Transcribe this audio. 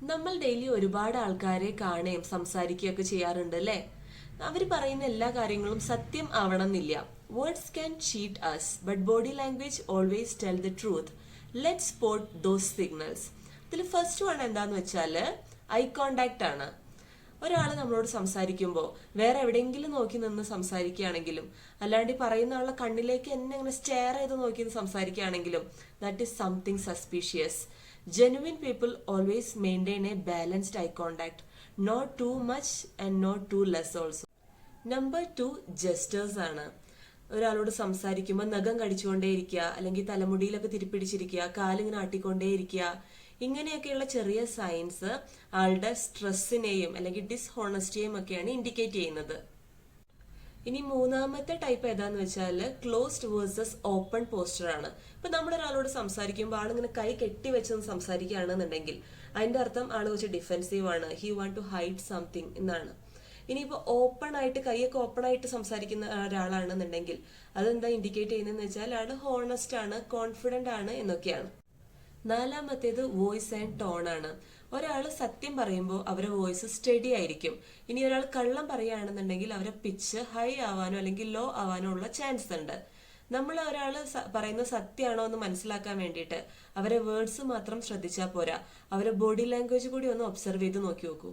നമ്മൾ ഡെയിലി ഒരുപാട് ആൾക്കാരെ കാണുകയും സംസാരിക്കുകയൊക്കെ ചെയ്യാറുണ്ട് അല്ലേ? അവർ പറയുന്ന എല്ലാ കാര്യങ്ങളും സത്യം ആവണമെന്നില്ല. Words can cheat us but body language always tell the truth. Let spot those signals. ഇതിൽ ഫസ്റ്റ് വൺ എന്താന്ന് വെച്ചാൽ ഐ കോണ്ടാക്ട് ആണ്. ഒരാൾ നമ്മളോട് സംസാരിക്കുമ്പോൾ വേറെ എവിടെയെങ്കിലും നോക്കി നിന്ന് സംസാരിക്കുകയാണെങ്കിലും അല്ലാണ്ട് ഈ പറയുന്ന ആളുടെ കണ്ണിലേക്ക് എന്നെ ഇങ്ങനെ സ്റ്റെയർ ചെയ്ത് നോക്കി സംസാരിക്കുകയാണെങ്കിലും that is something suspicious. Genuine people always maintain a balanced eye contact, not too much and not too less also. Number 2 gestures ആണ്. ഒരാളോട് സംസാരിക്കുമ്പോൾ നഖം കടിച്ചുകൊണ്ടേയിരിക്കുക, അല്ലെങ്കിൽ തലമുടിയിലൊക്കെ തിരിപ്പിടിച്ചിരിക്കുക, കാലിങ്ങനെ ആട്ടിക്കൊണ്ടേയിരിക്കുക, ഇങ്ങനെയൊക്കെയുള്ള ചെറിയ സൈൻസ് ആളുടെ സ്ട്രെസ്സിനെയും അല്ലെങ്കിൽ ഡിസ്ഹോണസ്റ്റിയെയും ഒക്കെയാണ് ഇൻഡിക്കേറ്റ് ചെയ്യുന്നത്. ഇനി മൂന്നാമത്തെ ടൈപ്പ് ഏതാന്ന് വെച്ചാൽ ക്ലോസ്ഡ് വേഴ്സസ് ഓപ്പൺ പോസ്റ്റർ ആണ്. ഇപ്പൊ നമ്മൾ ഒരാളോട് സംസാരിക്കുമ്പോൾ ആളിങ്ങനെ കൈ കെട്ടി വെച്ച് സംസാരിക്കുകയാണെന്നുണ്ടെങ്കിൽ അതിന്റെ അർത്ഥം ആള് വെച്ച് ഡിഫെൻസീവ് ആണ്, he want to hide something എന്നാണ്. ഇനിയിപ്പോ ഓപ്പൺ ആയിട്ട് കൈയൊക്കെ ഓപ്പൺ ആയിട്ട് സംസാരിക്കുന്ന ഒരാളാണെന്നുണ്ടെങ്കിൽ അതെന്താ ഇൻഡിക്കേറ്റ് ചെയ്യുന്നതെന്ന് വെച്ചാൽ ആള് ഹോണസ്റ്റ് ആണ്, കോൺഫിഡന്റ് ആണ് എന്നൊക്കെയാണ്. നാലാമത്തേത് വോയിസ് ആൻഡ് ടോൺ ആണ്. ഒരാൾ സത്യം പറയുമ്പോൾ അവരുടെ വോയിസ് സ്റ്റഡി ആയിരിക്കും. ഇനി ഒരാൾ കള്ളം പറയുകയാണെന്നുണ്ടെങ്കിൽ അവരെ പിച്ച് ഹൈ ആവാനോ അല്ലെങ്കിൽ ലോ ആവാനോ ഉള്ള ചാൻസ് ഉണ്ട്. നമ്മൾ ഒരാൾ പറയുന്നത് സത്യമാണോ എന്ന് മനസ്സിലാക്കാൻ വേണ്ടിയിട്ട് അവരെ വേർഡ്സ് മാത്രം ശ്രദ്ധിച്ചാൽ പോരാ, അവരെ ബോഡി ലാംഗ്വേജ് കൂടി ഒന്ന് ഒബ്സർവ് ചെയ്ത് നോക്കി നോക്കൂ.